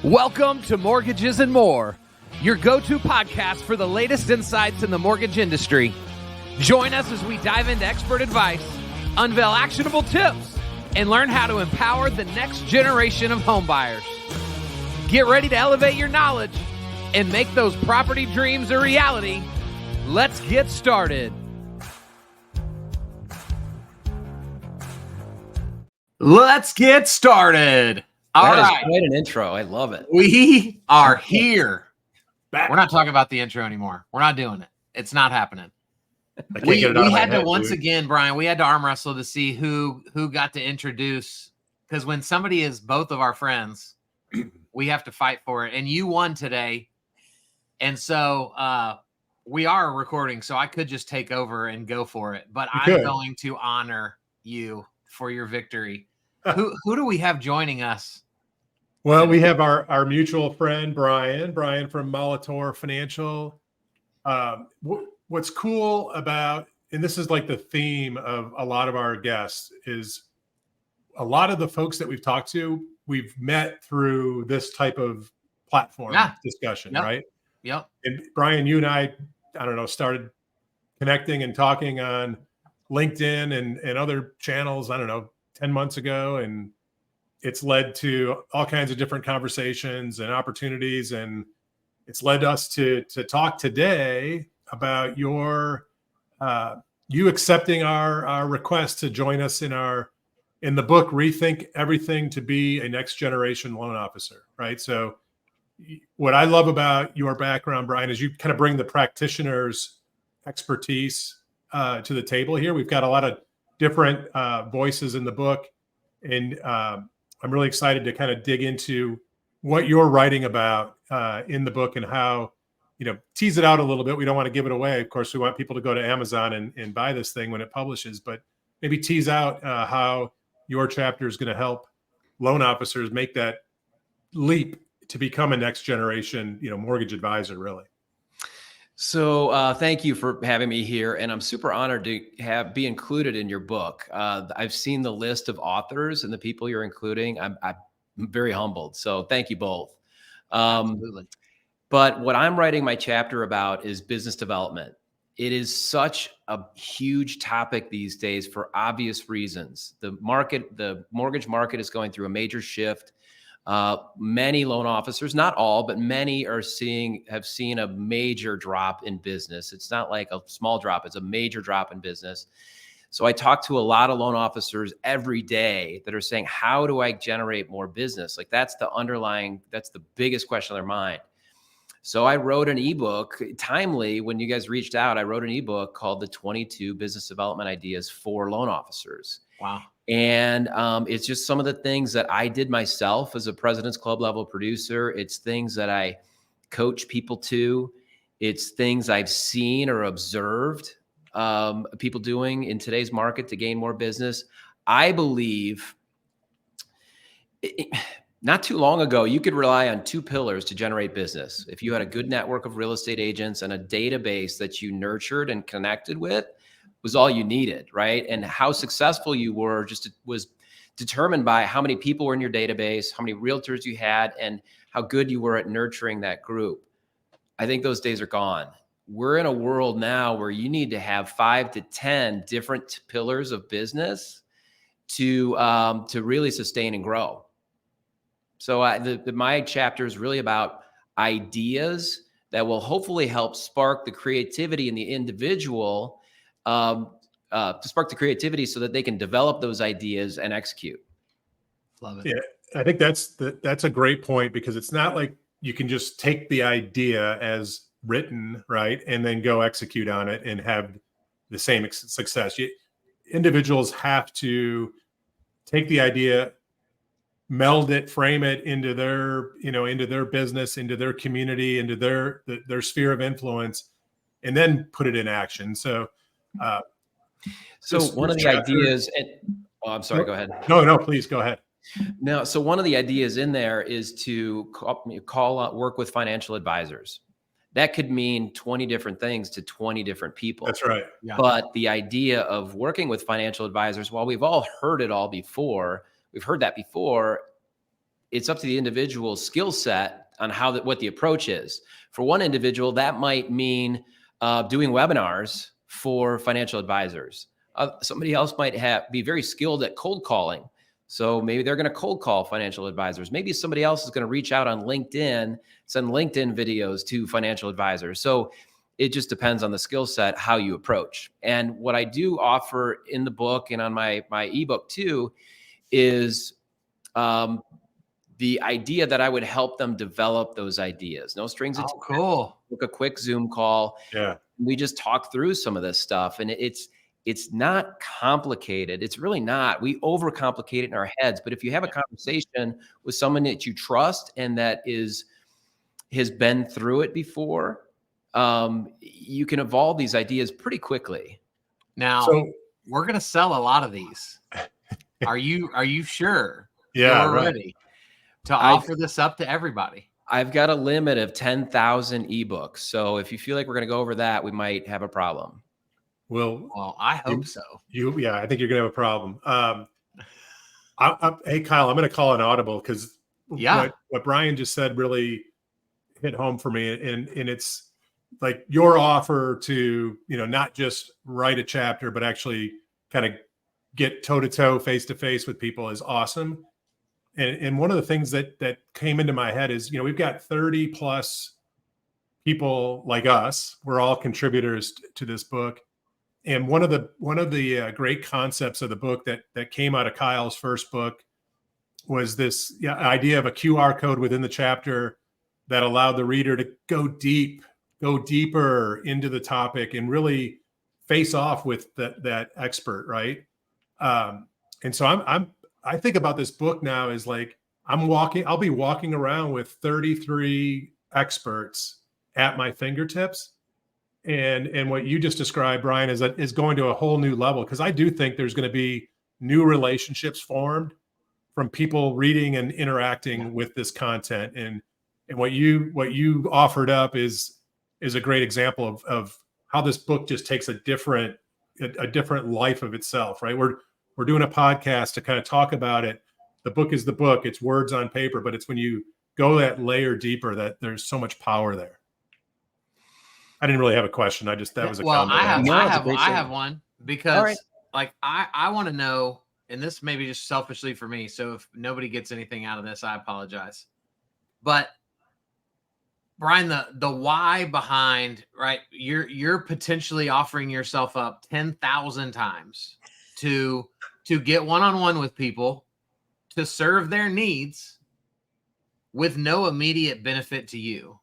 Welcome to Mortgages and More, your go-to podcast for the latest insights in the mortgage industry. Join us as we dive into expert advice, unveil actionable tips, and learn how to empower the next generation of home buyers. Get ready to elevate your knowledge and make those property dreams a reality. Let's get started. Let's get started. All right. That is quite an intro. I love it. We are here. We're not talking about the intro anymore. We're not doing it. It's not happening. We had to once again, Brian, we had to arm wrestle to see who got to introduce, because when somebody is both of our friends, we have to fight for it. And you won today. And so we are recording, so I could just take over and go for it. But I'm going to honor you for your victory. Who do we have joining us? Well, we have our mutual friend, Brian from Molitor Financial. What's cool about, and this is like the theme of a lot of our guests, is a lot of the folks that we've talked to, we've met through this type of platform discussion, right? Yep. And Brian, you and I don't know, started connecting and talking on LinkedIn and other channels, 10 months ago. And it's led to all kinds of different conversations and opportunities. And it's led us to talk today about you accepting our request to join us in the book, Rethink Everything to Be a Next Generation Loan Officer, right? So what I love about your background, Brian, is you kind of bring the practitioner's expertise to the table here. We've got a lot of different voices in the book. And I'm really excited to kind of dig into what you're writing about in the book and how, tease it out a little bit. We don't want to give it away. Of course, we want people to go to Amazon and buy this thing when it publishes, but maybe tease out how your chapter is going to help loan officers make that leap to become a next generation, mortgage advisor, really. So thank you for having me here. And I'm super honored to be included in your book. I've seen the list of authors and the people you're including. I'm very humbled. So thank you both. Absolutely. But what I'm writing my chapter about is business development. It is such a huge topic these days for obvious reasons. The mortgage market is going through a major shift. Many loan officers, not all, but many have seen a major drop in business. It's not like a small drop, it's a major drop in business. So I talk to a lot of loan officers every day that are saying, how do I generate more business? Like that's the biggest question on their mind. So I wrote an ebook, timely when you guys reached out, I wrote an ebook called The 22 Business Development Ideas for Loan Officers. Wow. And it's just some of the things that I did myself as a President's Club level producer. It's things that I coach people to. It's things I've seen or observed people doing in today's market to gain more business. I believe not too long ago, you could rely on two pillars to generate business. If you had a good network of real estate agents and a database that you nurtured and connected with, was all you needed, right? And how successful you were was determined by how many people were in your database, how many realtors you had, and how good you were at nurturing that group. I think those days are gone. We're in a world now where you need to have 5 to 10 different pillars of business to really sustain and grow. So my chapter is really about ideas that will hopefully help spark the creativity in the individual, to spark the creativity so that they can develop those ideas and execute. Love it. Yeah, I think that's a great point, because it's not like you can just take the idea as written, right, and then go execute on it and have the same success. Individuals have to take the idea, meld it, frame it into their business, into their community, into their sphere of influence, and then put it in action. So one of the ideas, I'm sorry, go ahead. No, please go ahead. No, so one of the ideas in there is to work with financial advisors. That could mean 20 different things to 20 different people. That's right. Yeah. But the idea of working with financial advisors, while we've all heard it all before, we've heard that before, it's up to the individual skill set on what the approach is. For one individual, that might mean doing webinars for financial advisors. Somebody else might be very skilled at cold calling. So maybe they're going to cold call financial advisors. Maybe somebody else is going to reach out on LinkedIn, send LinkedIn videos to financial advisors. So it just depends on the skill set, how you approach. And what I do offer in the book and on my ebook too is the idea that I would help them develop those ideas. No strings attached. Cool. Book a quick Zoom call. Yeah. We just talk through some of this stuff, and it's not complicated. It's really not. We overcomplicate it in our heads. But if you have a conversation with someone that you trust and that has been through it before, you can evolve these ideas pretty quickly. Now, we're going to sell a lot of these. Are you sure? Yeah, you're ready to offer this up to everybody? I've got a limit of 10,000 ebooks. So if you feel like we're going to go over that, we might have a problem. Well, I hope so. Yeah, I think you're going to have a problem. Hey, Kyle, I'm going to call an audible because what Brian just said really hit home for me. And it's like your offer to, not just write a chapter, but actually kind of get toe to toe, face to face with people is awesome. And one of the things that came into my head is, we've got 30 plus people like us. We're all contributors to this book. And one of the great concepts of the book that came out of Kyle's first book was this idea of a QR code within the chapter that allowed the reader to go deeper into the topic and really face off with that expert, right? And so I think about this book now as like I'll be walking around with 33 experts at my fingertips. And what you just described, Brian, is going to a whole new level, because I do think there's going to be new relationships formed from people reading and interacting with this content. And what you offered up is a great example of how this book just takes a different life of itself, right? We're doing a podcast to kind of talk about it. The book is the book. It's words on paper, but it's when you go that layer deeper that there's so much power there. I didn't really have a question. That was a comment. I have one, because I want to know, and this may be just selfishly for me, so if nobody gets anything out of this, I apologize. But Brian, the why behind, right? You're potentially offering yourself up 10,000 times to get one-on-one with people, to serve their needs with no immediate benefit to you.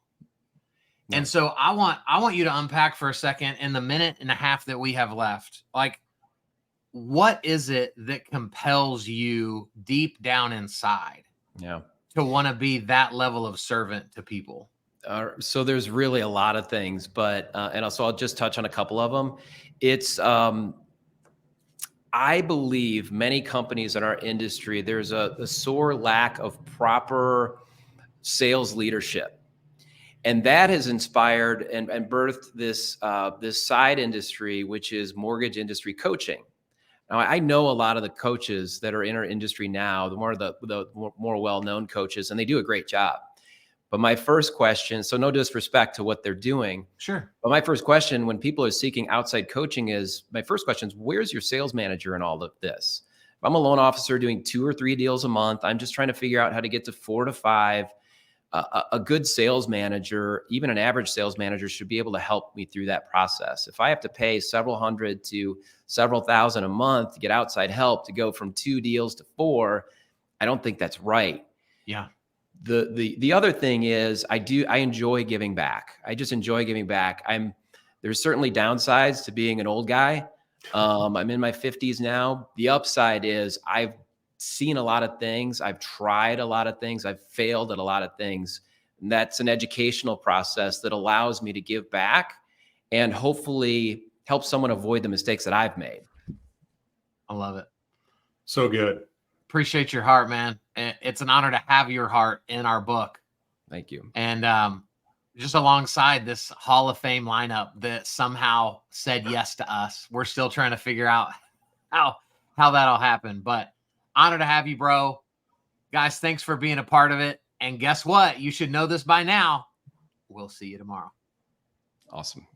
No. And so I want you to unpack for a second, in the minute and a half that we have left, like, what is it that compels you deep down inside to want to be that level of servant to people? So there's really a lot of things, but and also I'll just touch on a couple of them. It's I believe many companies in our industry, there's a sore lack of proper sales leadership. And that has inspired and birthed this side industry, which is mortgage industry coaching. Now, I know a lot of the coaches that are in our industry now, the more well-known coaches, and they do a great job. But my first question, so no disrespect to what they're doing. Sure. But my first question when people are seeking outside coaching is, where's your sales manager in all of this? If I'm a loan officer doing 2 or 3 deals a month, I'm just trying to figure out how to get to 4 to 5. A good sales manager, even an average sales manager, should be able to help me through that process. If I have to pay several hundred to several thousand a month to get outside help to go from 2 deals to 4, I don't think that's right. Yeah. The other thing is I enjoy giving back. I just enjoy giving back. There's certainly downsides to being an old guy. I'm in my 50s now. The upside is I've seen a lot of things. I've tried a lot of things. I've failed at a lot of things. And that's an educational process that allows me to give back and hopefully help someone avoid the mistakes that I've made. I love it. So good. Appreciate your heart, man. It's an honor to have your heart in our book. Thank you. And just alongside this Hall of Fame lineup that somehow said yes to us, we're still trying to figure out how that'll happen. But honor to have you, bro. Guys, thanks for being a part of it. And guess what? You should know this by now. We'll see you tomorrow. Awesome.